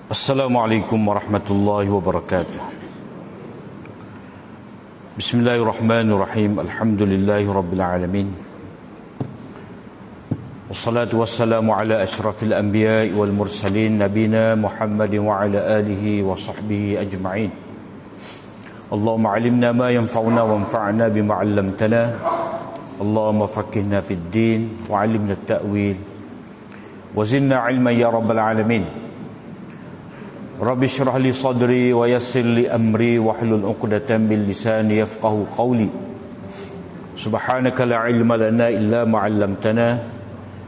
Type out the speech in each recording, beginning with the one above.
Assalamualaikum warahmatullahi wabarakatuh. Bismillahirrahmanirrahim. Alhamdulillahi rabbil alamin. Wassalatu wassalamu ala asyrafil anbiya'i wal mursalin nabina Muhammadin wa ala alihi wa sahbihi ajma'in. Allahumma alimna ma yanfa'una wanfa'na bima 'allamtana. Allahumma faqihna fid din wa 'allimna at-ta'wil wa zidna 'ilman ya rabbal alamin. Rabbi syrah li sadri wa yassir li amri wahlul 'uqdatam min lisani yafqahu qawli. Subhanaka la ilma lana illa ma 'allamtana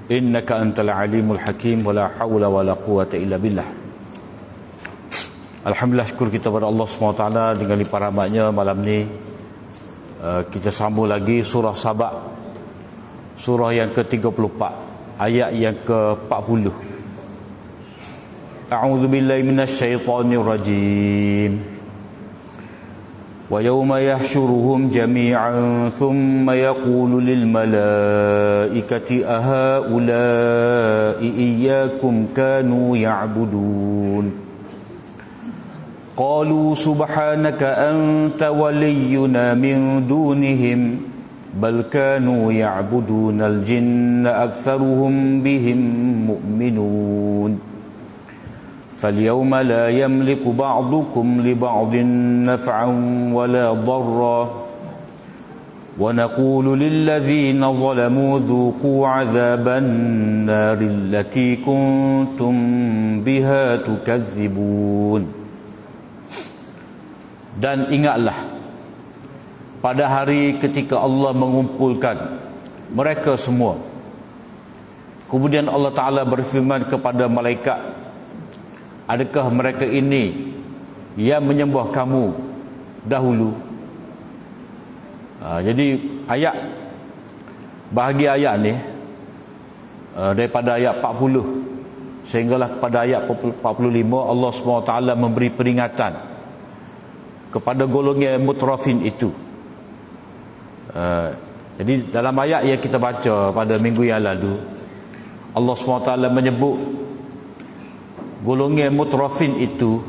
innaka antal alimul hakim wa la hawla wa la quwwata illa billah. Alhamdulillah, syukur kita kepada Allah SWT dengan limpah rahmatnya. Malam ni kita sambung lagi surah Saba, surah yang ke-34, ayat yang ke-40. A'udzu billahi minasyaitonir rajim. Wa yawma yahsyuruhum jami'an thumma yaqulu lil malaikati ahaula'i iyyakum kanu ya'budun. Qalu subhanaka anta waliyyuna min dunihim bal kanu ya'budunal jinna aktsaruhum bihim mu'minun. فاليوم لا يملك بعضكم لبعض نفعا ولا ضرا ونقول للذين ظلموا ذوقوا عذاب النار التي كنتم بها تكذبون. Dan ingatlah pada hari ketika Allah mengumpulkan mereka semua. Kemudian Allah Ta'ala berfirman kepada malaikat, adakah mereka ini yang menyembah kamu dahulu? Jadi ayat, bahagian ayat ni daripada ayat 40 sehinggalah kepada ayat 45, Allah SWT memberi peringatan kepada golongan mutrafin itu. Jadi dalam ayat yang kita baca pada minggu yang lalu, Allah SWT menyebut golongan mutrafin itu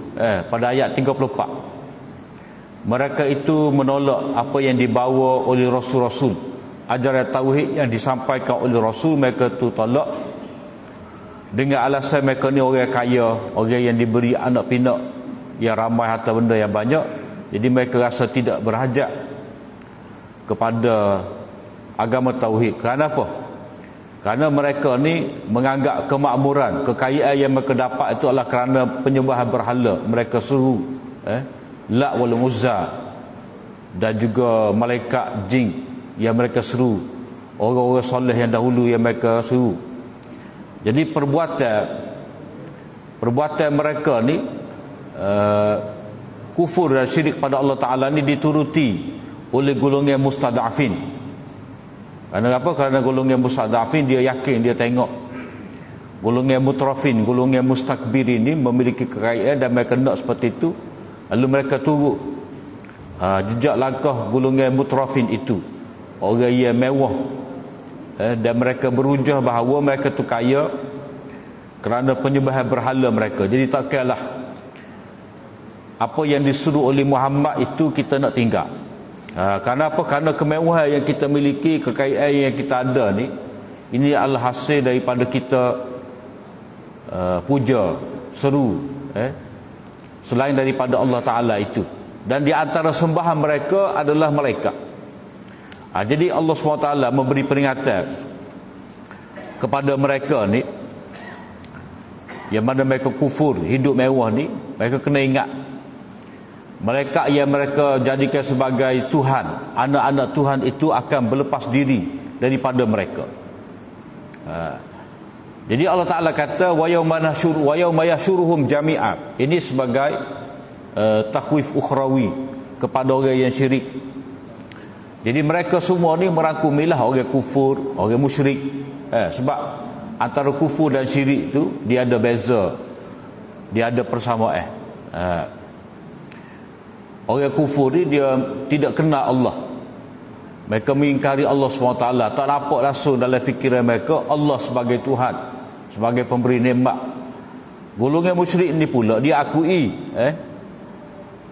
pada ayat 34. Mereka itu menolak apa yang dibawa oleh rasul-rasul, ajaran tauhid yang disampaikan oleh rasul. Mereka itu tolak dengan alasan mereka ni orang kaya, orang yang diberi anak pinak yang ramai, harta benda yang banyak. Jadi mereka rasa tidak berhajat kepada agama tauhid. Kerana apa? Kerana mereka ni menganggap kemakmuran, kekayaan yang mereka dapat itu adalah kerana penyembahan berhala. Mereka suruh Lat wal Uzza dan juga malaikat jin yang mereka seru, orang-orang soleh yang dahulu yang mereka seru. Jadi perbuatan mereka ni kufur dan syirik pada Allah Ta'ala ni dituruti oleh golongan mustadafin. Kerana apa? Kerana golongan mustadafin dia yakin, dia tengok golongan mutrafin, golongan mustakbirin ni memiliki kekayaan dan mereka nak seperti itu, lalu mereka turut jejak langkah golongan mutrafin itu, orang yang mewah, dan mereka berhujah bahawa mereka tu kaya kerana penyembahan berhala mereka. Jadi tak kiralah apa yang disuruh oleh Muhammad itu kita nak tinggal. Kerana apa? Kerana kemewahan yang kita miliki, kekayaan yang kita ada ni, ini adalah hasil daripada kita puja, seru selain daripada Allah Ta'ala itu. Dan di antara sembahan mereka adalah malaikat. Jadi Allah SWT memberi peringatan kepada mereka ni, yang mana mereka kufur, hidup mewah ni, mereka kena ingat malaikat yang mereka jadikan sebagai Tuhan, anak-anak Tuhan itu akan berlepas diri daripada mereka. Jadi Allah Ta'ala kata wa yawma yahsyuruhum jami'a. Ini sebagai takhwif ukhrawi kepada orang yang syirik. Jadi mereka semua ni merangkumilah orang kufur, orang musyrik. Sebab antara kufur dan syirik itu dia ada beza, dia ada persamaan. Orang kufur ni dia tidak kenal Allah. Mereka mengingkari Allah SWT. Tak nampak langsung dalam fikiran mereka Allah sebagai Tuhan, sebagai pemberi nikmat. Golongan musyrik ni pula dia akui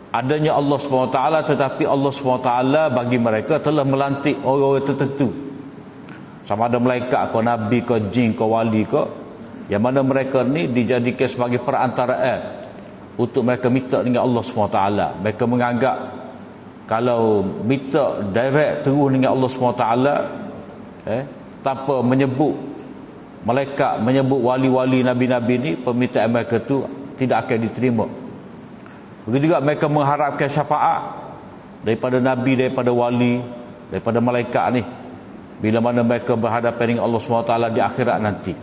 adanya Allah SWT, tetapi Allah SWT bagi mereka telah melantik orang-orang tertentu, sama ada malaikat ke, nabi ke, jin ke, wali ke, yang mana mereka ni dijadikan sebagai perantaraan untuk mereka minta dengan Allah SWT. Mereka menganggap kalau minta direct terus dengan Allah SWT, tanpa menyebut malaikat, menyebut wali-wali, nabi-nabi ni, permintaan mereka tu tidak akan diterima. Begitu juga mereka mengharapkan syafaat daripada nabi, daripada wali, daripada malaikat ni bila mana mereka berhadapan dengan Allah SWT di akhirat nanti.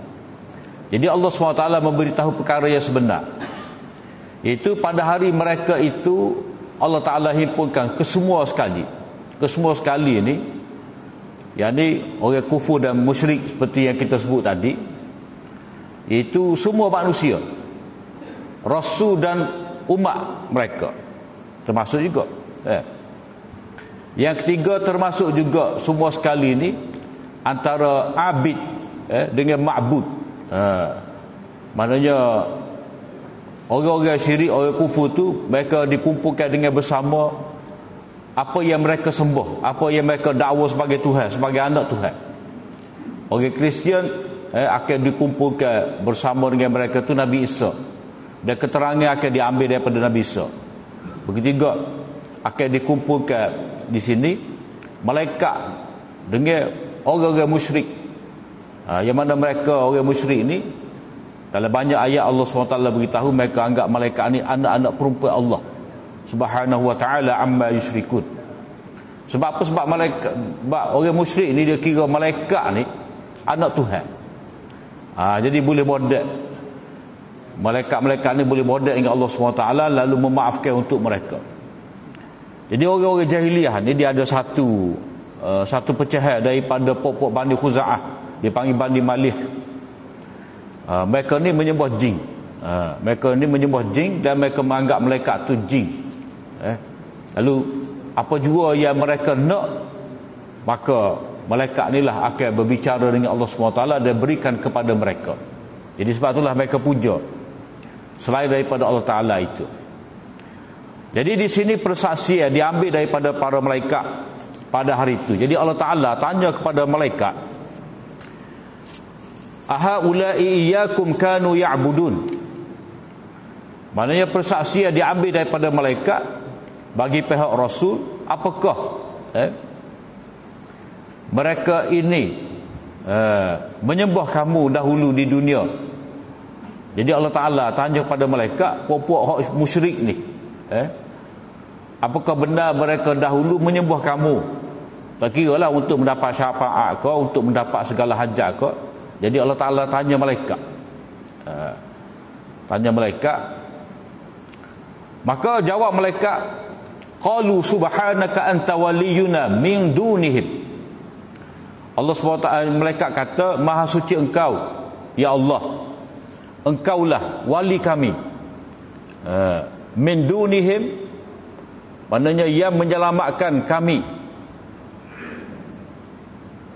Jadi Allah SWT memberitahu perkara yang sebenar, iaitu pada hari mereka itu Allah Ta'ala himpunkan kesemua sekali ni, yakni orang kufur dan musyrik seperti yang kita sebut tadi, iaitu semua manusia, rasul dan umat mereka termasuk juga. Yang ketiga termasuk juga semua sekali ni antara abid dengan ma'bud. Maknanya orang-orang syirik, orang kufur tu, mereka dikumpulkan dengan bersama apa yang mereka sembah, apa yang mereka dakwa sebagai Tuhan, sebagai anak Tuhan. Orang Kristian akan dikumpulkan bersama dengan mereka tu Nabi Isa, dan keterangan akan diambil daripada Nabi Isa. Begitu juga akan dikumpulkan di sini malaikat dengan orang-orang musyrik. Yang mana mereka orang musyrik ni, dalam banyak ayat Allah SWT beritahu mereka anggap malaikat ni anak-anak perempuan Allah Subhanahu wa ta'ala amma yusyrikun. Sebab apa? Sebab malaikat, orang musyrik ni dia kira malaikat ni anak Tuhan. Jadi boleh bodek, malaikat-malaikat ni boleh bodek dengan Allah SWT lalu memaafkan untuk mereka. Jadi orang-orang jahiliyah ni dia ada satu pecahan daripada pokok Bani Khuza'ah, dia panggil Bani Malih. Mereka ni menyembah jin. Mereka ni menyembah jin dan mereka menganggap malaikat tu jin. Lalu apa jua yang mereka nak, maka malaikat ni lah akan berbicara dengan Allah SWT dan berikan kepada mereka. Jadi sebab itulah mereka puja selain daripada Allah Ta'ala itu. Jadi di sini persaksian diambil daripada para malaikat pada hari itu. Jadi Allah Ta'ala tanya kepada malaikat, aha ulai iyyakum kanu ya'budun. Maknanya persaksian diambil daripada malaikat bagi pihak Rasul, apakah mereka ini menyembah kamu dahulu di dunia. Jadi Allah Ta'ala tanya kepada malaikat, puak-puak musyrik ni, apakah benar mereka dahulu menyembah kamu, tak kira lah untuk mendapat syafaat ke, untuk mendapat segala hajat ke. Jadi Allah Ta'ala tanya malaikat, maka jawab malaikat, qalu subhanaka anta waliyuna min dunihim. Allah SWT, malaikat kata, maha suci engkau ya Allah, engkaulah wali kami. Min dunihim maknanya yang menyelamatkan kami,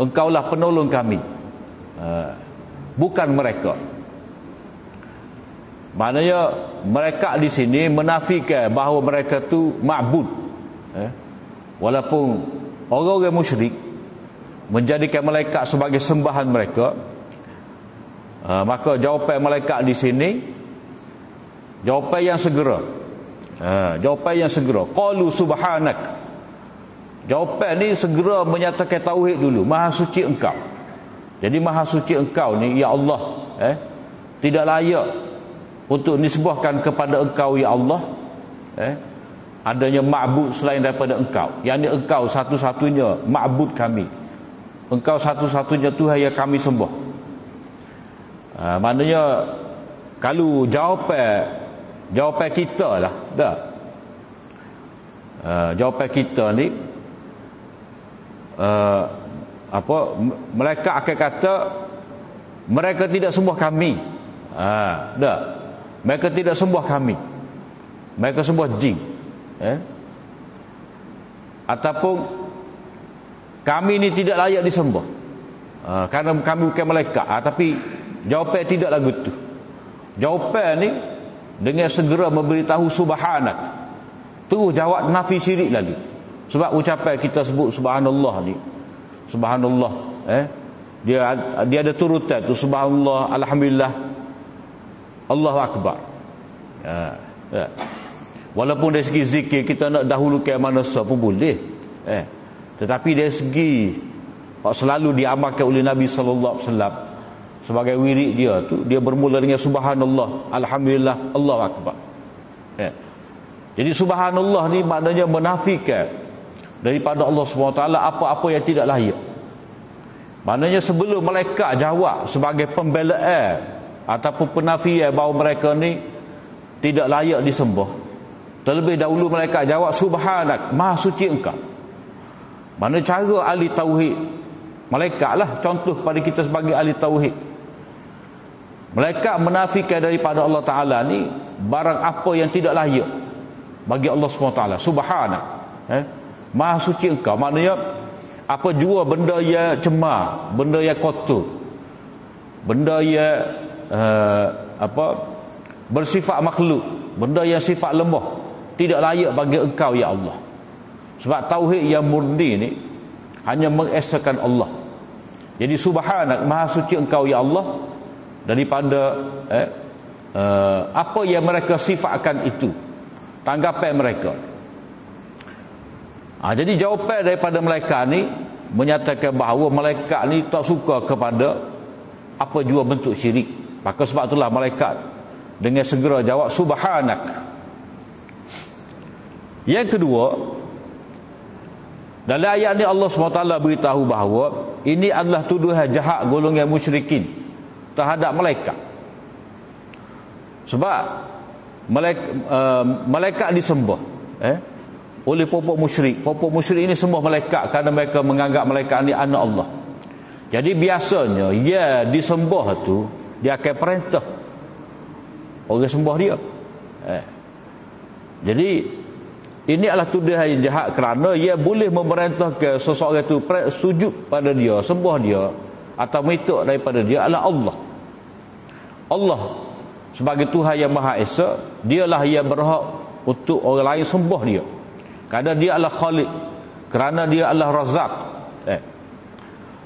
engkaulah penolong kami, bukan mereka. Maknanya mereka di sini menafikan bahawa mereka tu ma'bud. Walaupun orang-orang musyrik menjadikan malaikat sebagai sembahan mereka, maka jawapan malaikat di sini jawapan yang segera. Jawapan yang segera. Qalu subhanak. Jawapan ni segera menyatakan tauhid dulu, maha suci engkau. Jadi maha suci engkau ni ya Allah, tidak layak untuk disembahkan kepada engkau ya Allah, adanya ma'bud selain daripada engkau. Yang ni engkau satu-satunya ma'bud kami, engkau satu-satunya Tuhan yang kami sembah. Maknanya kalau jawapan kita lah dah, jawapan kita ni mereka akan kata mereka tidak sembah kami. Dah, mereka tidak sembah kami, mereka sembah jin. Ataupun kami ni tidak layak disembah, kerana kami bukan malaikat. Tapi jawapan tidak lagu tu. Jawapan ni dengan segera memberitahu subhanak, terus jawab nafi syirik lagi. Sebab ucapan kita sebut subhanallah ni, subhanallah, dia ada turutan tu, subhanallah, alhamdulillah, Allahu akbar. Walaupun dari segi zikir kita nak dahulukan mana pun boleh, tetapi dari segi selalu diamalkan oleh Nabi sallallahu alaihi wasallam sebagai wirid dia tu, dia bermula dengan subhanallah, alhamdulillah, Allahu akbar. Jadi subhanallah ni maknanya menafikan daripada Allah SWT apa-apa yang tidak layak. Maknanya sebelum malaikat jawab sebagai pembelaan ataupun penafian bahawa mereka ni tidak layak disembah, terlebih dahulu malaikat jawab subhanak, maha suci engkau. Mana cara ahli tauhid, malaikat lah contoh pada kita sebagai ahli tauhid. Malaikat menafikan daripada Allah Ta'ala ni barang apa yang tidak layak bagi Allah SWT. Subhanak, maha suci engkau. Maknanya apa jua benda yang cemar, benda yang kotor, benda yang bersifat makhluk, benda yang sifat lemah, tidak layak bagi engkau ya Allah. Sebab tauhid yang murni ni hanya mengesakan Allah. Jadi subhanak, maha suci engkau ya Allah daripada apa yang mereka sifatkan itu, tanggapan mereka. Jadi jawapan daripada malaikat ni menyatakan bahawa malaikat ni tak suka kepada apa jua bentuk syirik. Maka sebab itulah malaikat dengan segera jawab subhanak. Yang kedua, dalam ayat ni Allah SWT beritahu bahawa ini adalah tuduhan jahat golongan musyrikin terhadap malaikat. Sebab malaikat disembah oleh pokok musyrik. Pokok musyrik ini sembah malaikat kerana mereka menganggap malaikat ni anak Allah. Jadi biasanya ya disembah tu dia akan perintah orang sembah dia. Jadi ini adalah tuduhan yang jahat kerana ia boleh memerintahkan seseorang itu sujud pada dia, sembah dia atau minta daripada dia adalah Allah. Allah sebagai Tuhan yang Maha Esa, dialah yang berhak untuk orang lain sembah dia. Kerana dia adalah Khaliq, kerana dia adalah Razak.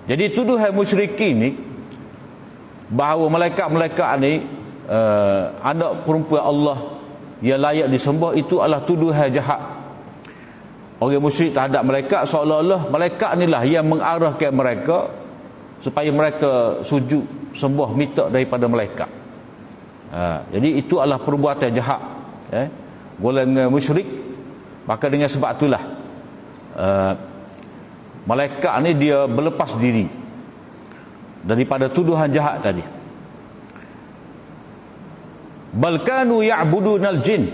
Jadi tuduhan musyrikin ni bahawa malaikat-malaikat ni anak perempuan Allah yang layak disembah, itu adalah tuduhan jahat orang musyrik terhadap malaikat, seolah-olah malaikat inilah yang mengarahkan mereka supaya mereka sujud sembah minta daripada malaikat. Jadi itu adalah perbuatan jahat golongan musyrik. Maka dengan sebab itulah malaikat ni dia berlepas diri daripada tuduhan jahat tadi. Balkanu ya'budunal jin.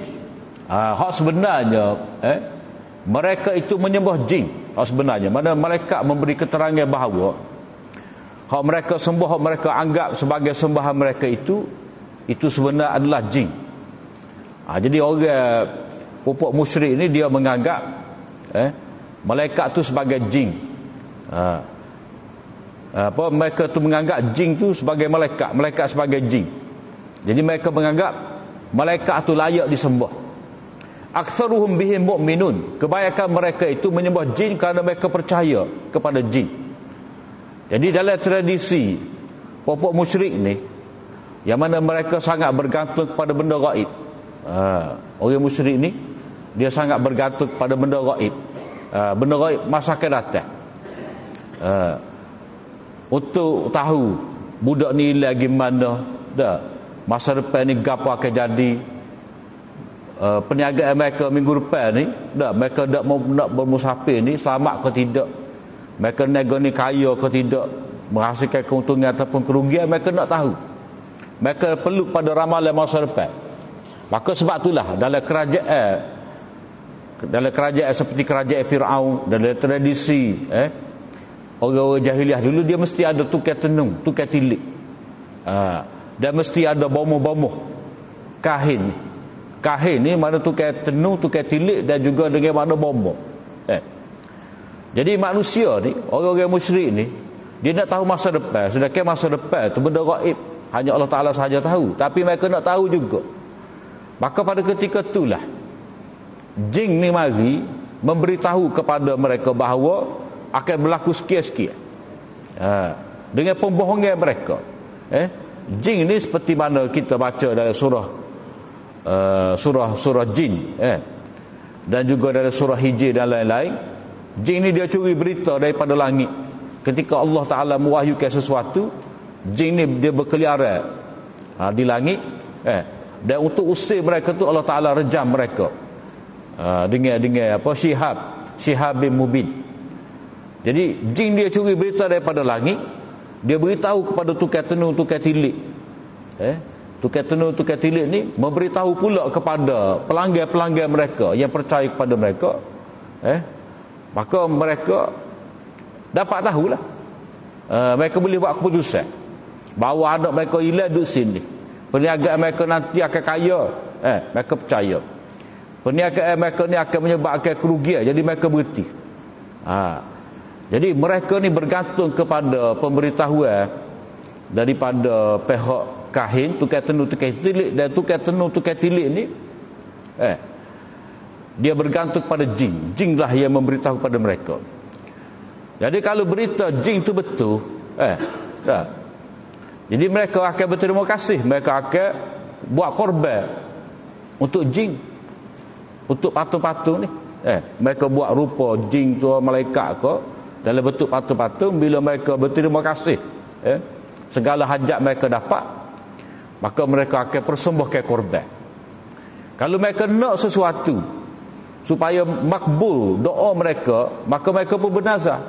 Hak sebenarnya mereka itu menyembah jin. Hak sebenarnya mana malaikat memberi keterangan bahawa hak mereka sembah, hak mereka anggap sebagai sembahan mereka itu sebenarnya adalah jin. Jadi orang pupuk musyrik ni dia menganggap malaikat tu sebagai jin. Mereka tu menganggap jin tu sebagai malaikat, malaikat sebagai jin. Jadi mereka menganggap malaikat tu layak disembah. Aktsaruhum bihim mu'minun. Kebanyakan mereka itu menyembah jin kerana mereka percaya kepada jin. Jadi dalam tradisi pupuk musyrik ni, yang mana mereka sangat bergantung kepada benda gaib. Orang musyrik ni dia sangat bergantung pada benda gaib, benda gaib masa akan datang, untuk tahu budak ni lagi mana dah, masa depan ni gapo akan jadi, perniagaan mereka minggu depan ni dah, mereka dak nak bermusafir ni selamat ke tidak, mereka nego ni kaya ke tidak, menghasilkan keuntungan ataupun kerugian, mereka nak tahu. Mereka perlu pada ramalan masa depan. Maka sebab itulah dalam kerajaan seperti kerajaan Firaun, dalam tradisi orang-orang jahiliah dulu, dia mesti ada tukar tenung, tukar tilik, dan mesti ada bomoh-bomoh kahin. Kahin ni mana tukar tenung, tukar tilik, dan juga dengan mana bomoh. Jadi manusia ni, orang-orang musyrik ni, dia nak tahu masa depan, sedangkan masa depan tu benda gaib. hanya Allah Ta'ala sahaja tahu, tapi mereka nak tahu juga. Maka pada ketika itulah jin ni mari memberitahu kepada mereka bahawa akan berlaku sekian-sekian. Dengan pembohongan mereka. Jin ni seperti mana kita baca dalam surah jin, dan juga dalam surah Hijr dan lain-lain. Jin ni dia curi berita daripada langit. Ketika Allah Ta'ala mewahyukan sesuatu, jin ni dia berkeliaran di langit, dan untuk usir mereka tu Allah Ta'ala rejam mereka dengan apa, Shihabim Mubin. Jadi jin dia curi berita daripada langit, dia beritahu kepada tukar tenung, tukar tilik. Tukar tenung, tukar tilik ni memberitahu pula kepada pelanggan-pelanggan mereka yang percaya kepada mereka. Maka mereka dapat tahulah. Mereka boleh buat keputusan bahawa anak mereka hilang duduk sini. Perniagaan mereka nanti akan kaya. Mereka percaya. Perniagaan mereka ni akan menyebabkan kerugian, jadi mereka berhenti. Jadi mereka ni bergantung kepada pemberitahuan daripada pihak kahin, tukar tenung, tukar tilik. Dan tukar tenung, tukar tilik ni dia bergantung kepada jin. Jin lah yang memberitahu kepada mereka. Jadi kalau berita jin tu betul, jadi mereka akan berterima kasih. Mereka akan buat korban untuk jin, untuk patung-patung ni. Mereka buat rupa jin tu, malaikat ke, dalam bentuk patung-patung. Bila mereka berterima kasih, segala hajat mereka dapat, maka mereka akan persembahkan korban. Kalau mereka nak sesuatu supaya makbul doa mereka, maka mereka pun bernazar.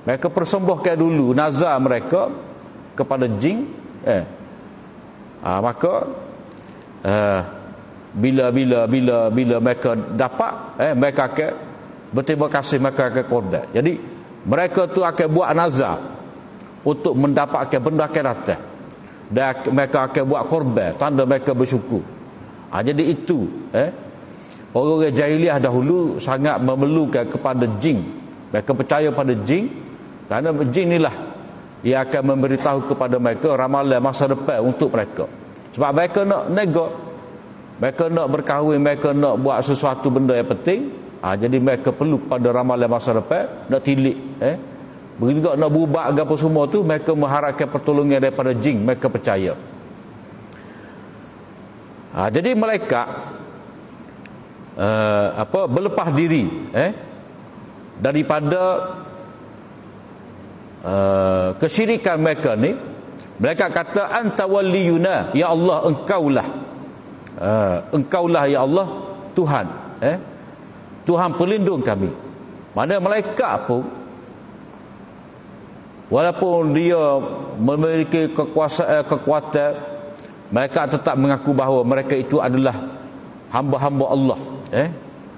Mereka persembahkan dulu nazar mereka kepada jin. Maka bila mereka dapat, mereka akan berterima kasih, mereka akan korban. Jadi mereka tu akan buat nazar untuk mendapatkan benda akan datang, dan mereka akan buat korban tanda mereka bersyukur. Jadi itu orang jahiliah dahulu sangat memerlukan kepada jin. Mereka percaya pada jin, kerana jin inilah ia akan memberitahu kepada mereka ramalan masa depan untuk mereka. Sebab mereka nak nego, mereka nak berkahwin, mereka nak buat sesuatu benda yang penting. Jadi mereka perlu kepada ramalan masa depan, nak tilik. Begitu juga nak berubat apa semua tu, mereka mengharapkan pertolongan daripada jin. Mereka percaya. Jadi malaikat berlepas diri daripada kesyirikan mereka ni. Mereka kata anta waliyuna, ya Allah engkaulah ya Allah Tuhan, Tuhan pelindung kami. Mana malaikat pun, walaupun dia memiliki kekuatan, mereka tetap mengaku bahawa mereka itu adalah hamba-hamba Allah.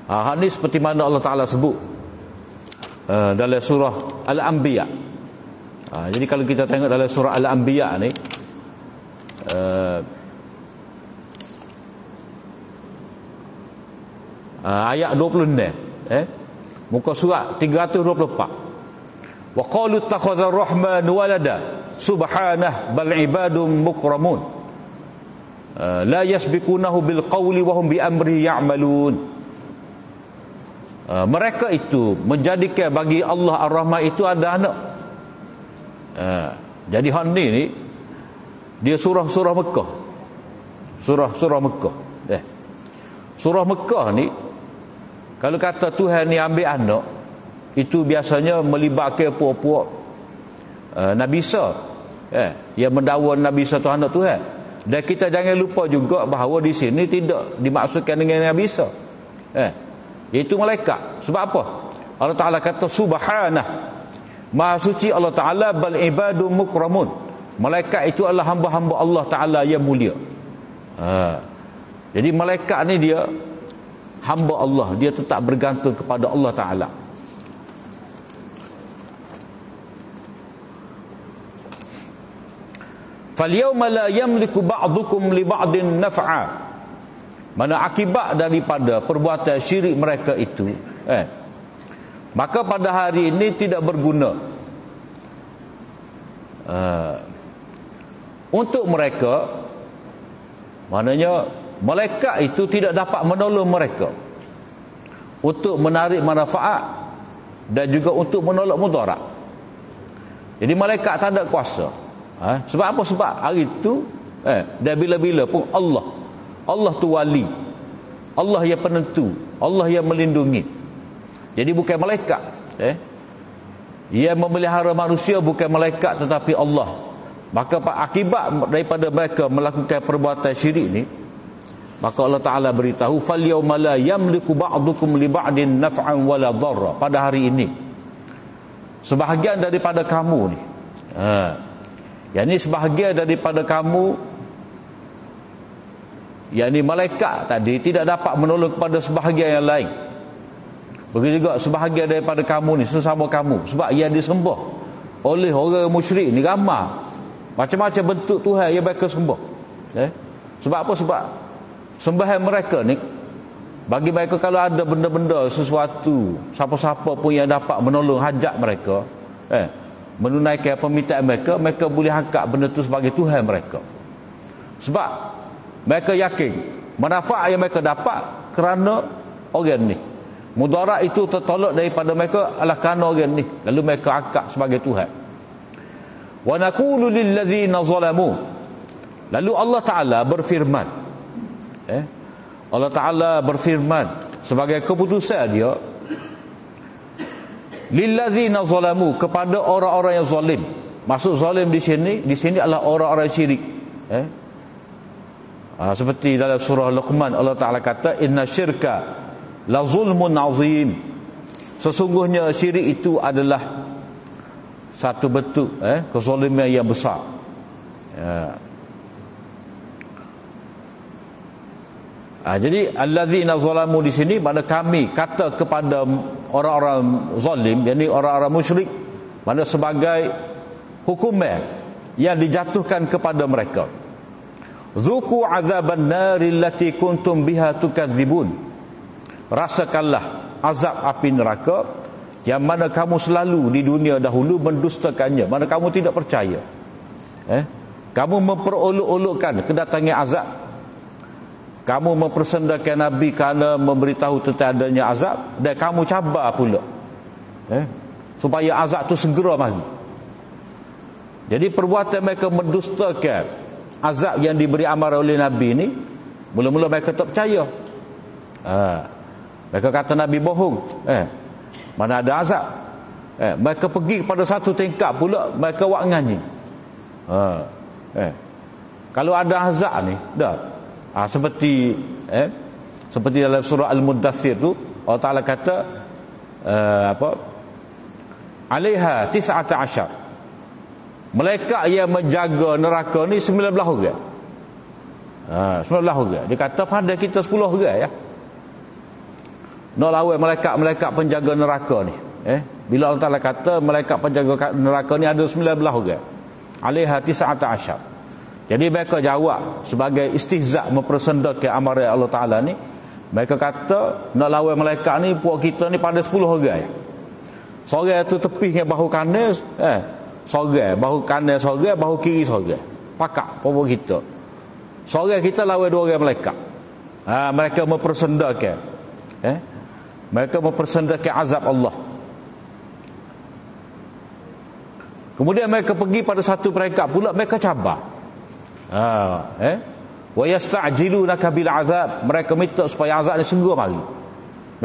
Hal ni seperti mana Allah Ta'ala sebut dalam surah Al-Anbiya. Jadi kalau kita tengok dalam surah Al-Anbiya ni, ayat 26, muka surat 324. Wa qalu ittakhadha ar-rahman walada subhanah bal ibadun mukramun la yasbiqunahu bil qawli wa hum bi amri ya'malun. Mereka itu menjadikan bagi Allah Ar-Rahman itu ada anak. Jadi hal ni dia surah-surah Mekah. Surah Mekah. Surah Mekah ni kalau kata Tuhan ni ambil anak, itu biasanya melibatkan puak-puak Nabi Isa, yang mendakwa Nabi Isa tu anak Tuhan. Dan kita jangan lupa juga bahawa di sini tidak dimaksudkan dengan Nabi Isa, iaitu malaikat. Sebab apa? Allah Ta'ala kata subhanah, maha suci Allah Ta'ala, bal ibadun mukramun, malaikat itu adalah hamba-hamba Allah Ta'ala yang mulia. Jadi malaikat ni dia hamba Allah, dia tetap bergantung kepada Allah Ta'ala. فَالْيَوْمَ لَا يَمْلِكُ بَعْضُكُمْ لِبَعْضٍ نَفْعًا. Mana akibat daripada perbuatan syirik mereka itu, maka pada hari ini tidak berguna untuk mereka, maknanya malaikat itu tidak dapat menolong mereka untuk menarik manfaat dan juga untuk menolak mudarat. Jadi malaikat tak ada kuasa. Sebab apa? Sebab hari itu dan bila-bila pun Allah tu wali, Allah yang penentu, Allah yang melindungi. Jadi bukan malaikat yang memelihara manusia, bukan malaikat tetapi Allah. Maka akibat daripada mereka melakukan perbuatan syirik ni, maka Allah Ta'ala beritahu, fal yawma la yamliku ba'dukum li ba'din naf'an wala dharra. Pada hari ini sebahagian daripada kamu ni, yakni sebahagian daripada kamu, yakni malaikat tadi, tidak dapat menolong kepada sebahagian yang lain. Begitu juga sebahagian daripada kamu ni, sesama kamu. Sebab yang disembah oleh orang musyrik ni ramai, macam-macam bentuk Tuhan yang mereka sembah. Sebab apa? Sebab sembahan mereka ni, bagi mereka kalau ada benda-benda sesuatu, siapa-siapa pun yang dapat menolong hajat mereka, menunaikan permintaan mereka, mereka boleh angkat benda tu sebagai Tuhan mereka. Sebab mereka yakin manfaat yang mereka dapat kerana orang ni, mudarat itu tertolak daripada mereka adalah kerana orang ni, lalu mereka angkat sebagai Tuhan. Wa naqulu lil ladzina zalamu, lalu Allah Ta'ala berfirman, Allah Ta'ala berfirman sebagai keputusan dia, lillazina zalamu, kepada orang-orang yang zalim. Maksud zalim di sini adalah orang-orang syirik. Seperti dalam surah Luqman, Allah Ta'ala kata, inna syirka la zulmun azim. Sesungguhnya syirik itu adalah satu bentuk kezaliman yang besar. Jadi alladzina zalamu di sini mana kami kata kepada orang-orang zalim, yakni orang-orang musyrik, mana sebagai hukuman yang dijatuhkan kepada mereka. Zuqu azaban nari allati kuntum biha tukadzibun. Rasakanlah azab api neraka yang mana kamu selalu di dunia dahulu mendustakannya, mana kamu tidak percaya. Kamu memperolok-olokkan kedatangan azab. Kamu mempersendakan Nabi kerana memberitahu tentang adanya azab, dan kamu cabar pula supaya azab tu segera mari. Jadi perbuatan mereka mendustakan azab yang diberi amaran oleh Nabi ni, mula-mula mereka tak percaya. Mereka kata Nabi bohong, mana ada azab. Mereka pergi kepada satu tingkat pula, mereka buat nganyi. Kalau ada azab ni dah, seperti dalam surah Al-Muddathir tu, Allah Ta'ala kata alaiha 19, malaikat yang menjaga neraka ni 19 orang. 19 orang. Dia kata pada kita 10 orang ya. Nak lawan malaikat penjaga neraka ni. Bila Allah Ta'ala kata malaikat penjaga neraka ni ada 19 orang. Alaiha 19. Jadi mereka jawab sebagai istihza', mempersendakan amaran Allah Ta'ala ni. Mereka kata nak lawan malaikat ni, puak kita ni pada 10 orang. Seorang tu tepi dengan bahu kanan, seorang bahu kanan, seorang bahu kiri, seorang pakak puak kita. Seorang kita lawan 2 orang malaikat. Mereka mempersendakan mereka mempersendakan azab Allah. Kemudian mereka pergi pada satu peringkat pula, mereka cabar. Wa yasta'jilunaka bil azab, mereka minta supaya azab ni segera mari.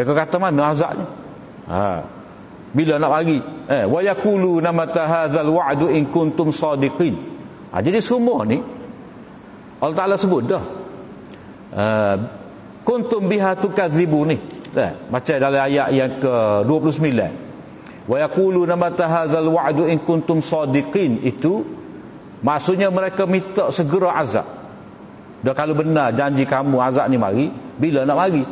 Mereka kata mana azabnya? Bila nak mari? Wa yaquluna mata hadzal wa'du in kuntum sadiqin. Jadi semua ni Allah Ta'ala sebut dah. Kuntum biha tukadzibun ni. Macam dalam ayat yang ke-29. Wa yaquluna mata hadzal wa'du in kuntum sadiqin, itu maksudnya mereka minta segera azab. Dah kalau benar janji kamu azab ni mari, bila nak mari?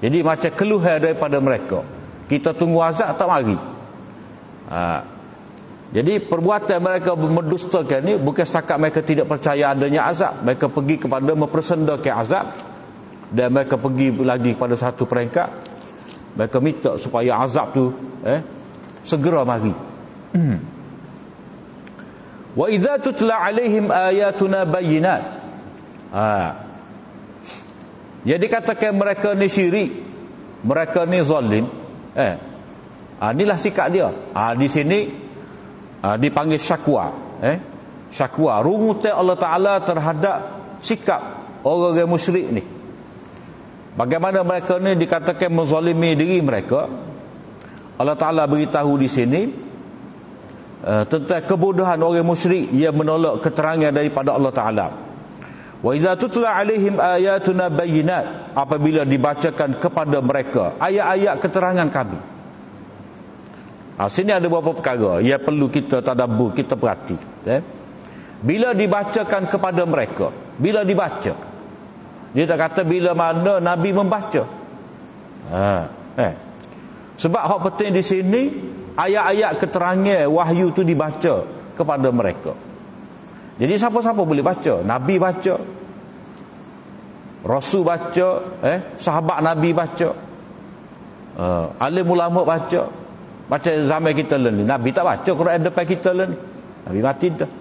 Jadi macam keluhan daripada mereka, kita tunggu azab tak mari. Jadi perbuatan mereka mendustakan ni bukan setakat mereka tidak percaya adanya azab, mereka pergi kepada mempersendakan azab, dan mereka pergi lagi pada satu peringkat, mereka minta supaya azab tu segera mari. Wa idza tutla alaihim ayatuna bayyinat. Jadi katakan mereka ni syirik, mereka ni zalim. Inilah sikap dia. Di sini dipanggil syakwa. Syakwa, rungutan Allah Ta'ala terhadap sikap orang-orang musyrik ni. Bagaimana mereka ni dikatakan menzalimi diri mereka. Allah Ta'ala beritahu di sini tentang kebodohan orang musyrik yang menolak keterangan daripada Allah Ta'ala. Wa idza tutla alaihim ayatuna bayyinat, apabila dibacakan kepada mereka ayat-ayat keterangan kami. Sini ada beberapa perkara yang perlu kita tadabbur, kita perhati. Bila dibacakan kepada mereka, bila dibaca, dia tak kata bila mana Nabi membaca. Sebab hak penting di sini ayat-ayat keterangan wahyu tu dibaca kepada mereka. Jadi siapa-siapa boleh baca. Nabi baca, Rasul baca, sahabat Nabi baca, alim ulama baca. Baca zaman kita ni. Nabi tak baca Quran depan kita ni. Nabi mati dah.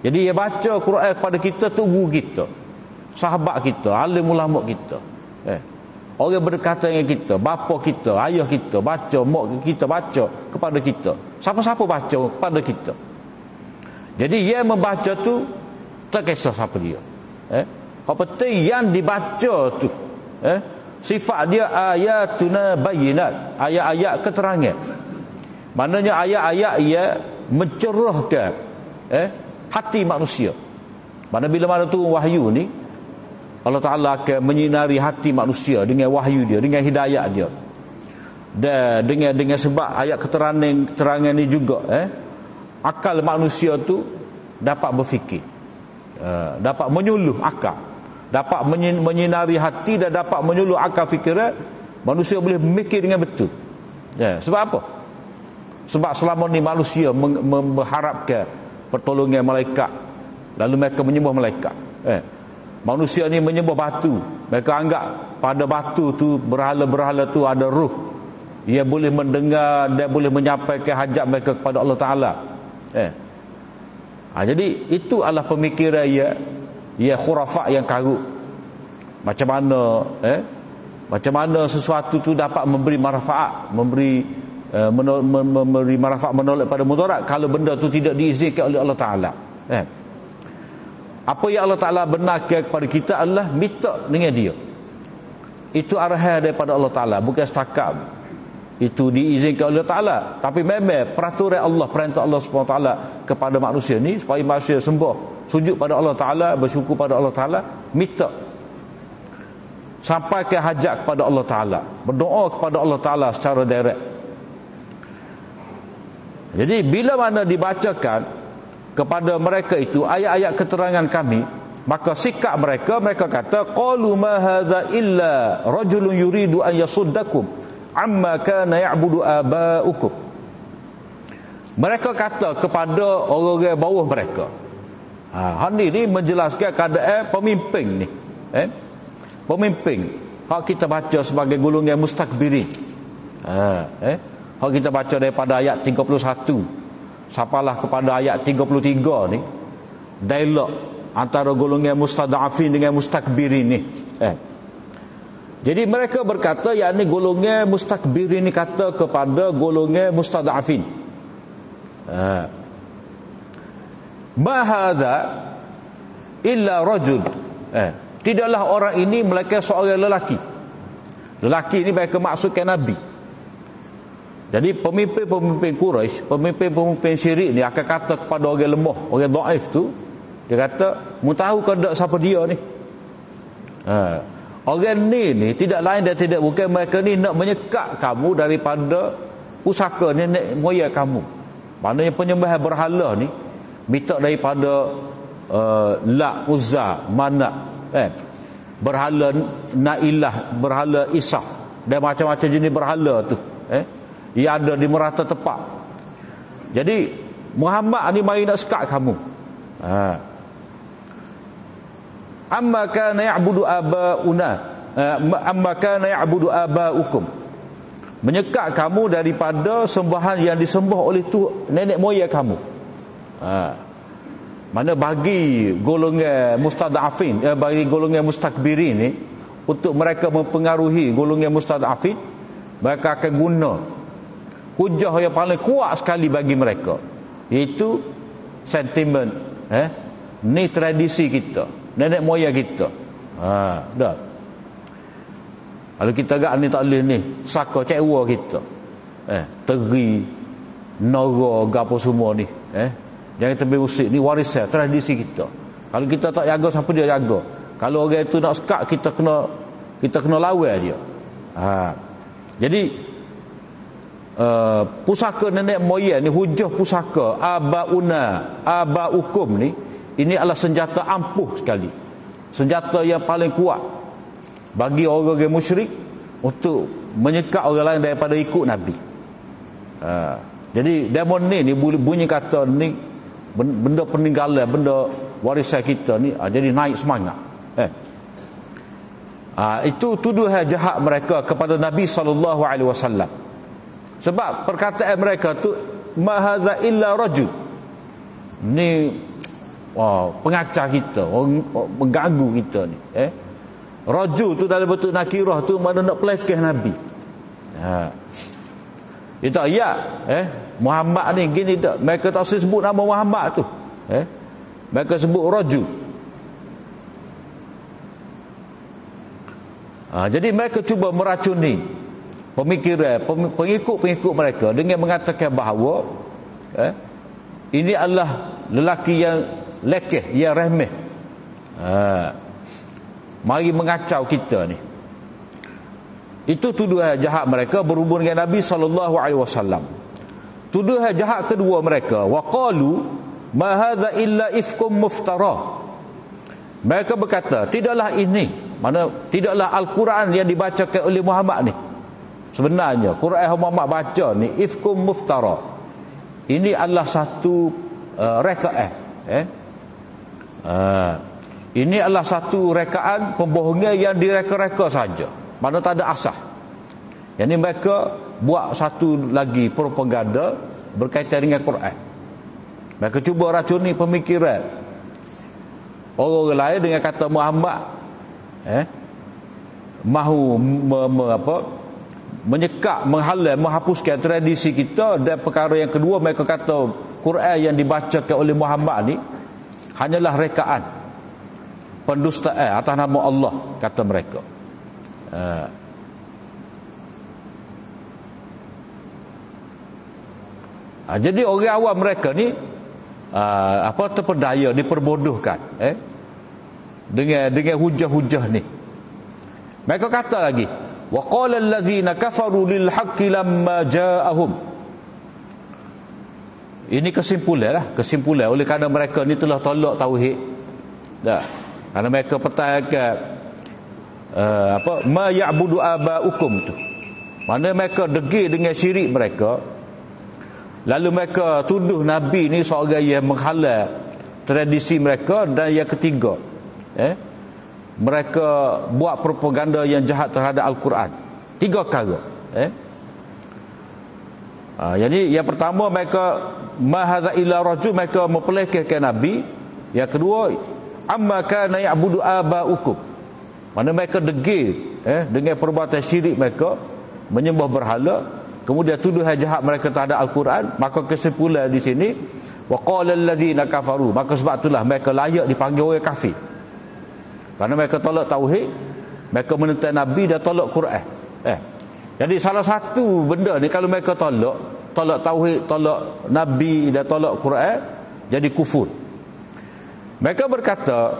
Jadi dia baca Quran kepada kita tu guru kita, sahabat kita, alim ulama kita. Orang berdekatan dengan kita, bapa kita, ayah kita baca, mak kita baca kepada kita. Siapa-siapa baca kepada kita. Jadi yang membaca tu tak kisah siapa dia. Apa penting yang dibaca tu. Sifat dia ayatuna bayyinat, ayat-ayat keterangan. Maknanya ayat-ayat ia mencerahkan hati manusia. Mana bila mana tu wahyu ni, Allah Ta'ala akan menyinari hati manusia dengan wahyu dia, dengan hidayat dia. Dan dengan sebab ayat keterangan ni juga akal manusia tu dapat berfikir, dapat menyuluh akal, dapat menyinari hati dan dapat menyuluh akal fikiran. Manusia boleh memikir dengan betul. Sebab apa? Sebab selama ni manusia mengharapkan pertolongan malaikat, lalu mereka menyembah malaikat. Manusia ni menyembah batu. Mereka anggap pada batu tu, berhala-berhala tu ada ruh. Ia boleh mendengar dan boleh menyampaikan hajat mereka kepada Allah Ta'ala. Jadi itu adalah pemikiran ia khurafat yang karut. Macam mana sesuatu tu dapat memberi manfaat, memberi manfaat, menolak pada mudarat kalau benda tu tidak diizinkan oleh Allah Ta'ala. Apa yang Allah Ta'ala benarkan kepada kita adalah minta dengan dia. Itu arahan daripada Allah Ta'ala, bukan setakat itu diizinkan oleh Allah Ta'ala, tapi memang peraturan Allah, perintah Allah SWT kepada manusia ni supaya manusia sembah, sujud pada Allah Ta'ala, bersyukur pada Allah Ta'ala, minta, sampaikan hajat kepada Allah Ta'ala, berdoa kepada Allah Ta'ala secara direct. Jadi bila mana dibacakan kepada mereka itu ayat-ayat keterangan kami, maka sikap mereka kata, qalu ma hadza illa rajulun yuridu an yasuddakum amma kana ya'budu aba'ukum. Mereka kata kepada orang-orang bawah mereka. Ni menjelaskan keadaan pemimpin ni. Pemimpin hak kita baca sebagai golongan mustakbirin. Hak kita baca daripada ayat 31 sampailah kepada ayat 33 ni, dialog antara golongan mustada'afin dengan mustakbirin ni. Jadi mereka berkata, yakni golongan mustakbirin ni kata kepada golongan mustada'afin, ma hadza illa rajul, tidaklah orang ini melainkan seorang lelaki. Lelaki ni mereka maksudkan Nabi. Jadi pemimpin-pemimpin Quraisy, pemimpin-pemimpin syirik ni akan kata kepada orang lemah, orang dhaif tu, dia kata, mu tahu ke tak siapa dia ni? Orang ni tidak lain dan tidak bukan mereka ni nak menyekat kamu daripada pusaka nenek moyang kamu. Maknanya penyembah berhala ni minta daripada La, Uzza, Manat, berhala Nailah, berhala Isaf dan macam-macam jenis berhala tu, ia ada di merata tepat. Jadi Muhammad ni mari nak sekat kamu. Amma kana ya'budu aba'una, amma kana ya'budu aba'ukum, menyekat kamu daripada sembahan yang disembah oleh tu nenek moyang kamu. Mana bagi golongan mustadafin, bagi golongan mustakbirin ni, untuk mereka mempengaruhi golongan mustadafin, mereka akan guna hujah yang paling kuat sekali bagi mereka, iaitu sentimen, ni tradisi kita, nenek moyang kita. Dah. Kalau kita agak ni tak boleh ni, saka cewa kita. Teri, nora, gapo semua ni, jangan terlalu usik, ni warisan tradisi kita. Kalau kita tak jaga, siapa dia jaga? Kalau orang itu nak sekat, kita kena lawan dia. Jadi pusaka nenek moyang ni, hujah pusaka abaukum ni, ini adalah senjata ampuh sekali, senjata yang paling kuat bagi orang-orang musyrik untuk menyekat orang lain daripada ikut Nabi. Jadi demon ni bunyi kata ni benda peninggalan, benda warisan kita ni, jadi naik semangat. Itu tuduhan jahat mereka kepada Nabi SAW. Sebab perkataan mereka tu, ma hadza illa rajul, ni pengacau kita, mengganggu kita ni. Rajul tu dalam bentuk nakirah tu mana nak pelekeh Nabi. Dia tak Muhammad ni gini tak, mereka tak sebut nama Muhammad tu, mereka sebut rajul. Jadi mereka cuba meracuni pemikiran pengikut-pengikut mereka dengan mengatakan bahawa ini adalah lelaki yang lekeh, yang remeh, mari mengacau kita ni. Itu tuduhan jahat mereka berhubung dengan Nabi SAW. Tuduhan jahat kedua mereka, waqalu ma hadza illa ifkum muftara. Mereka berkata, tidaklah ini, mana tidaklah Al-Quran yang dibacakan oleh Muhammad ni. Sebenarnya Quran yang Muhammad baca ni ifkum muftara. Ini adalah satu rekaat. Ini adalah satu rekaan pembohongan yang direka-reka saja, mana tak ada asas. Yang ni mereka buat satu lagi propaganda berkaitan dengan Quran. Mereka cuba racuni pemikiran orang lain dengan kata Muhammad mahu menyekat, menghalang, menghapuskan tradisi kita. Dan perkara yang kedua, mereka kata Quran yang dibacakan oleh Muhammad ni hanyalah rekaan, pendustaan atas nama Allah, kata mereka. Jadi orang awam mereka ni terpedaya, diperbodohkan dengan hujah-hujah ni. Mereka kata lagi, wa qala allazina kafaru lil haqqi lamma ja'ahum. Ini kesimpulan oleh kerana mereka ni telah tolak tauhid. Kerana mereka pertahankan ma ya'budu abaukum tu, mana mereka degil dengan syirik mereka. Lalu mereka tuduh Nabi ni seorang yang menghalang tradisi mereka. Dan yang ketiga, mereka buat propaganda yang jahat terhadap Al-Quran. 3 perkara. Jadi yang pertama, mereka ma hadza illa rajul, mereka mempelekehkan Nabi. Yang kedua, amma kana ya'budu abaukum, mana mereka degil dengan perbuatan syirik mereka, menyembah berhala. Kemudian tuduhan jahat mereka terhadap Al-Quran. Maka kesimpulan di sini, wa qala allazina kafaru, maka sebab itulah mereka layak dipanggil orang kafir, kerana mereka tolak tauhid, mereka menentang Nabi dan tolak Quran. Jadi salah satu benda ni, kalau mereka tolak tauhid, tolak Nabi dan tolak Quran, jadi kufur. Mereka berkata,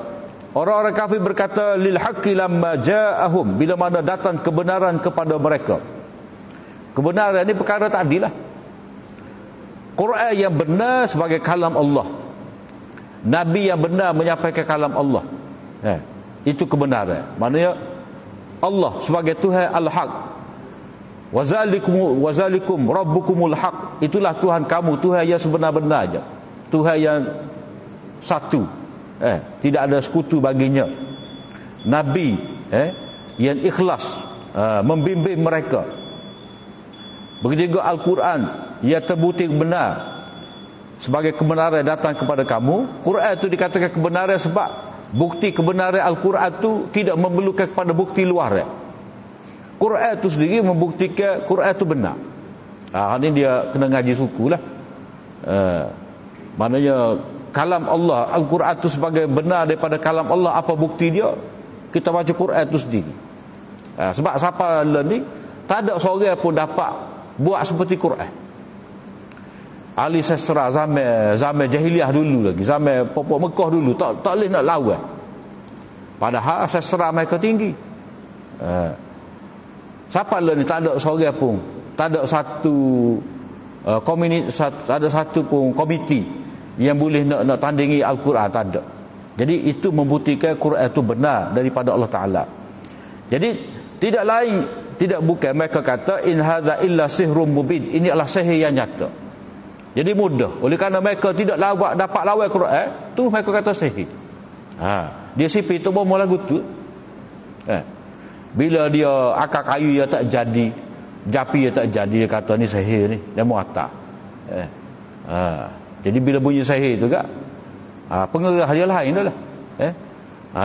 orang-orang kafir berkata, lil haqqi lamma ja'ahum, bila mana datang kebenaran kepada mereka. Kebenaran ni perkara tak adil lah. Quran yang benar sebagai kalam Allah, Nabi yang benar menyampaikan kalam Allah, itu kebenaran. Maknanya Allah sebagai Tuhan Al-Haq, wazalikum rabbukumul haq, itulah Tuhan kamu, Tuhan yang sebenar-benarnya, Tuhan yang satu, tidak ada sekutu baginya. Nabi yang ikhlas membimbing mereka. Begitu juga Al-Quran yang terbukti benar, sebagai kebenaran datang kepada kamu. Quran itu dikatakan kebenaran sebab bukti kebenaran Al-Quran itu tidak memerlukan kepada bukti luar. Quran itu sendiri membuktikan Quran itu benar. Ini dia kena ngaji suku lah. Maknanya kalam Allah, Al-Quran itu sebagai benar daripada kalam Allah. Apa bukti dia? Kita baca Quran itu sendiri. Sebab siapa ni tak ada seorang pun dapat buat seperti Quran. Ahli sastra zaman jahiliah dulu lagi, zaman pokok Mekah dulu tak boleh nak lawan. Padahal sastra mereka tinggi. Siapa lah ni tak ada seorang pun, tak ada satu ada satu pun komiti yang boleh nak tandingi Al-Quran, tak ada. Jadi itu membuktikan Quran itu benar daripada Allah Ta'ala. Jadi tidak lain, tidak bukan mereka kata in hadza illa sihrun mubin, ini adalah sihir yang nyata. Jadi mudah. Oleh kerana mereka tidak dapat lawan Quran, tu mereka kata sihir. Dia sipi tu bomo lagu tu. Bila dia akar kayu dia tak jadi, japi dia tak jadi, dia kata ni sihir ni, dia mau atak. Jadi bila bunyi sihir tu gak, pengerah dia lain dah lah.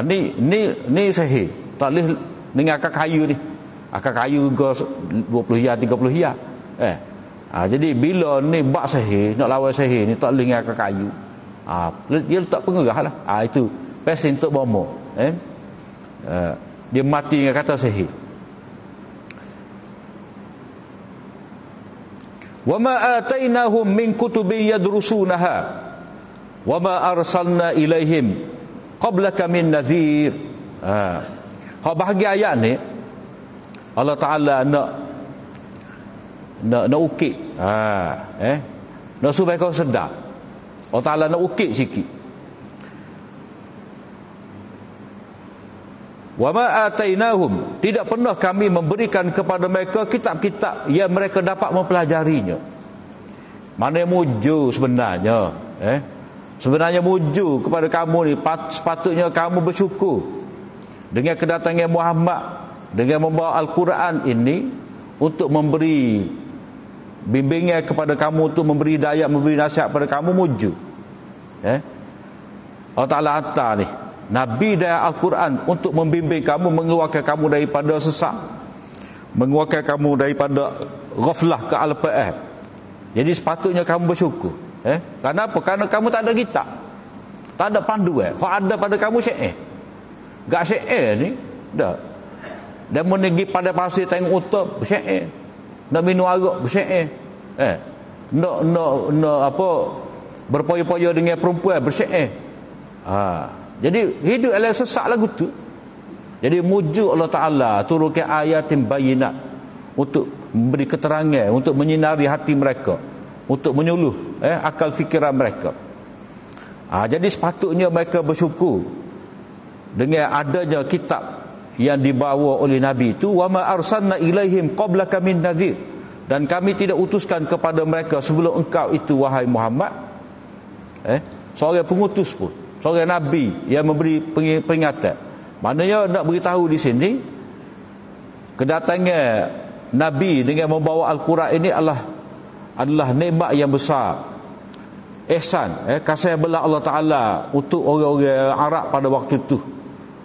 Ni sihir. Tak boleh dengan akar kayu ni. Akar kayu ke 20 hia, 30 hia. Jadi bila ni bak sihir, nak lawan sihir ni tak boleh dengan akar kayu. Dia letak pengerah lah. Itu pesen untuk bomo. Dia mati dengan kata sihir. Wa ma atainahum min kutubin yadrusunaha wa ma arsalna ilaihim qablaka min nadhir. Bahagian ayat ni Allah Ta'ala nak ukit. Nak supaya kau sedar. Allah Ta'ala nak ukit sikit. Wa ma atainahum, tidak pernah kami memberikan kepada mereka kitab-kitab yang mereka dapat mempelajarinya. Mana yang muju sebenarnya? Sebenarnya muju kepada kamu ni, sepatutnya kamu bersyukur dengan kedatangan Muhammad, dengan membawa Al-Quran ini untuk memberi bimbingan kepada kamu, untuk memberi daya, memberi nasihat kepada kamu, muju. Allah Ta'ala hantar ni Nabi dan Al-Quran untuk membimbing kamu, mengeluarkan kamu daripada sesat, mengeluarkan kamu daripada ghaflah ke al-fa'ah. Jadi sepatutnya kamu bersyukur. Kenapa? Kerana kamu tak ada kitab, tak ada panduan. Ada pada kamu syair. Gak syair ni dah. Dan menegi pada pasir tengok utap syair. Nak minum arak bersyair. Nak apa, berpoya-poya dengan perempuan bersyair. Jadi hidup adalah sesak lagu tu. Jadi mujuk Allah Ta'ala turunkan ayatin bayinat untuk memberi keterangan, untuk menyinari hati mereka, untuk menyuluh akal fikiran mereka. Jadi sepatutnya mereka bersyukur dengan adanya kitab yang dibawa oleh Nabi itu. Wa ma arsalna ilaihim qablaka min nadhir, dan kami tidak utuskan kepada mereka sebelum engkau itu wahai Muhammad seorang pengutus pun, seorang Nabi yang memberi peringatan. Maknanya nak beritahu di sini kedatangan Nabi dengan membawa Al-Quran ini adalah nikmat yang besar, ihsan, kasih belah Allah Ta'ala untuk orang-orang Arab pada waktu itu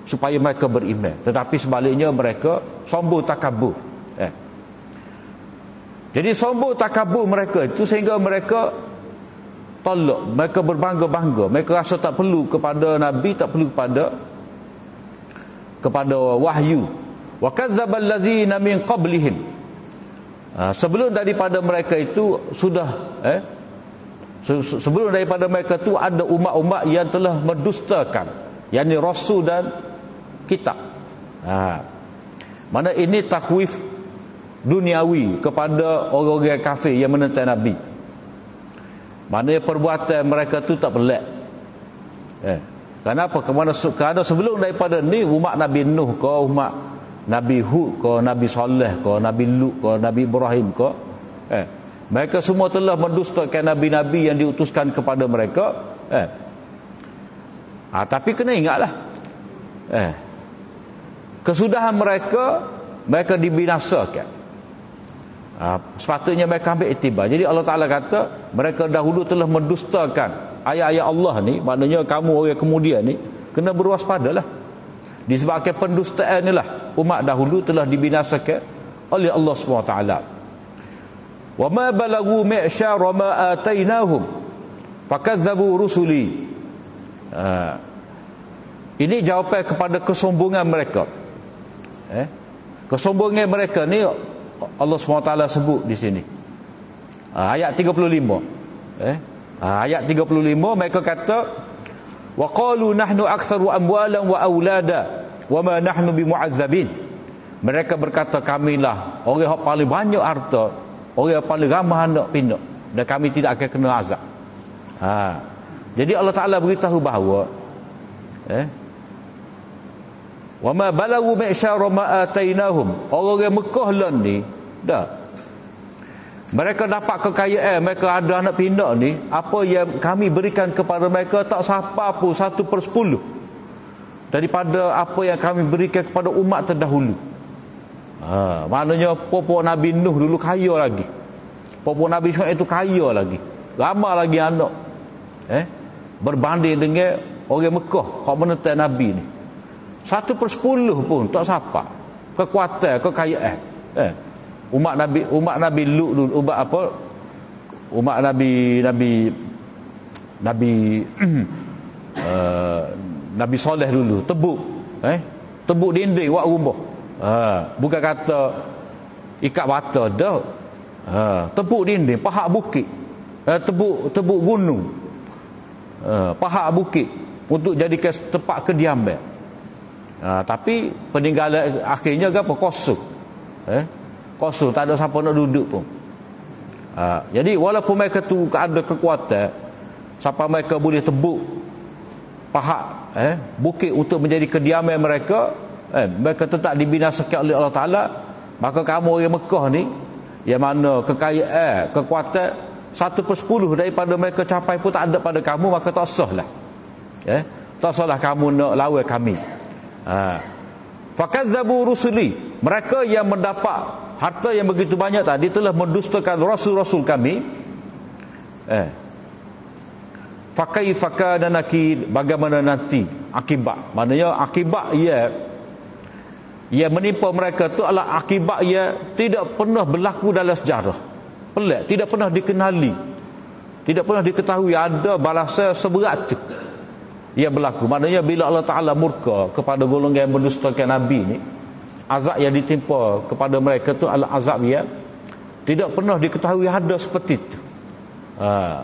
supaya mereka beriman. Tetapi sebaliknya mereka sombong takabur. Jadi sombong takabur mereka itu sehingga mereka tolak, mereka berbangga-bangga, mereka rasa tak perlu kepada Nabi, tak perlu kepada wahyu. Wa kadzdzabal ladzina min qablihim, sebelum daripada mereka itu sudah sebelum daripada mereka itu ada umat-umat yang telah mendustakan, yakni rasul dan kitab. Mana ini takhwif duniawi kepada orang-orang kafir yang menentang Nabi. Maknanya perbuatan mereka tu tak pelik. Kenapa? Kerana sebelum daripada ni umat Nabi Nuh ke, umat Nabi Hud ke, Nabi Saleh ke, Nabi Lut ke, Nabi Ibrahim ke, mereka semua telah mendustakan nabi-nabi yang diutuskan kepada mereka. Tapi kena ingatlah, kesudahan mereka dibinasakan. Sepatutnya mereka ambil iktibar. Jadi Allah Ta'ala kata mereka dahulu telah mendustakan ayat-ayat Allah ni. Maknanya kamu orang kemudian ni kena berwaspadalah. Disebabkan pendustaan inilah umat dahulu telah dibinasakan oleh Allah SWT. Wa ma balagu mi'syara ma atainahum fakazzabu rusuli. Ini jawapan kepada kesombongan mereka. Kesombongan mereka ni Allah SWT sebut di sini. Ayat 35. Ayat 35 mereka kata wa qalu nahnu aktsaru amwalan wa aulada wa ma nahnu bimu'azzabin. Mereka berkata kamilah orang yang paling banyak harta, orang yang paling ramai anak pinak, dan kami tidak akan kena azab. Jadi Allah Ta'ala beritahu bahawa wa ma balagu mi'syara ma atainahum, orang Mekah lan ni dah mereka dapat kekayaan, mereka ada anak pinak ni, apa yang kami berikan kepada mereka tak sampai pun 1/10 daripada apa yang kami berikan kepada umat terdahulu. Maknanya popok Nabi Nuh dulu kaya lagi, popok Nabi Syuaib itu kaya lagi, ramai lagi anak, berbanding dengan orang Mekah kau menentang Nabi ni 1/10 pun tak sampai kekuatan, kekayaan. Umat Nabi Lut dulu, umat Nabi Soleh dulu tebuk dinding buat rumah. Bukan kata ikat bata dah. Tebuk dinding, pahak bukit, tebuk gunung, pahak bukit untuk jadikan tempat kediaman. Tapi peninggalan akhirnya apa? Kosong. Kosong, tak ada siapa nak duduk pun. Jadi walaupun mereka tu ada kekuatan sampai mereka boleh tebuk pahak bukit untuk menjadi kediaman mereka, mereka tetap dibinasakan oleh Allah Ta'ala. Maka kamu orang Mekah ni yang mana kekayaan, kekuatan 1/10 daripada mereka capai pun tak ada pada kamu, maka tak sah lah. Tak salah kamu nak lawan kami. Fakazzabu rusuli, mereka yang mendapat harta yang begitu banyak tadi telah mendustakan rasul-rasul kami. Fakaifa kana nakir, bagaimana nanti akibat. Maknanya akibat ia menimpa mereka tu adalah akibat ia tidak pernah berlaku dalam sejarah. Pelik, tidak pernah dikenali, tidak pernah diketahui ada balasan seberat tu ia berlaku. Maknanya bila Allah Ta'ala murka kepada golongan yang mendustakan Nabi ni, azab yang ditimpa kepada mereka tu adalah azab yang tidak pernah diketahui ada seperti itu.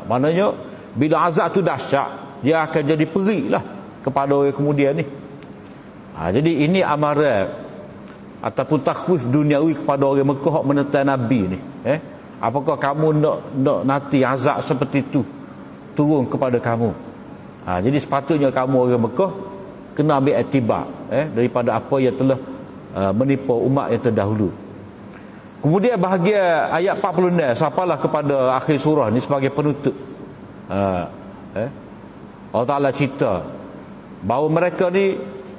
Maknanya bila azab tu dahsyat, dia akan jadi perik lah kepada orang kemudian ni. Jadi ini amaran ataupun takhwif duniawi kepada orang Mekah menentang Nabi ni. Apakah kamu nak nanti azab seperti itu turun kepada kamu? Jadi sepatutnya kamu orang Mekah kena ambil iktibar daripada apa yang telah menimpa umat yang terdahulu. Kemudian bahagian ayat 46 sampailah kepada akhir surah ni sebagai penutup. Allah Ta'ala cerita bahawa mereka ni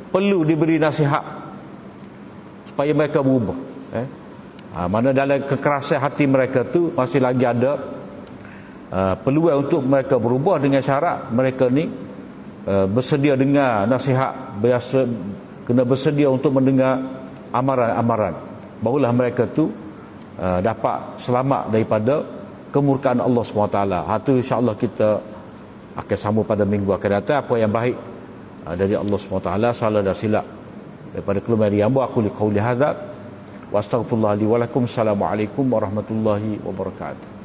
perlu diberi nasihat supaya mereka berubah. Mana dalam kekerasan hati mereka tu masih lagi ada peluang untuk mereka berubah dengan syarat mereka ni bersedia dengar nasihat, kena bersedia untuk mendengar amaran-amaran, barulah mereka tu dapat selamat daripada kemurkaan Allah SWT. Itu insya-Allah kita akan sambung pada minggu akan datang. Apa yang baik dari Allah SWT, salah dan silap daripada kelemahan hamba, aku liqauli hadza wa astaghfirullah li wa lakum. Assalamualaikum warahmatullahi wabarakatuh.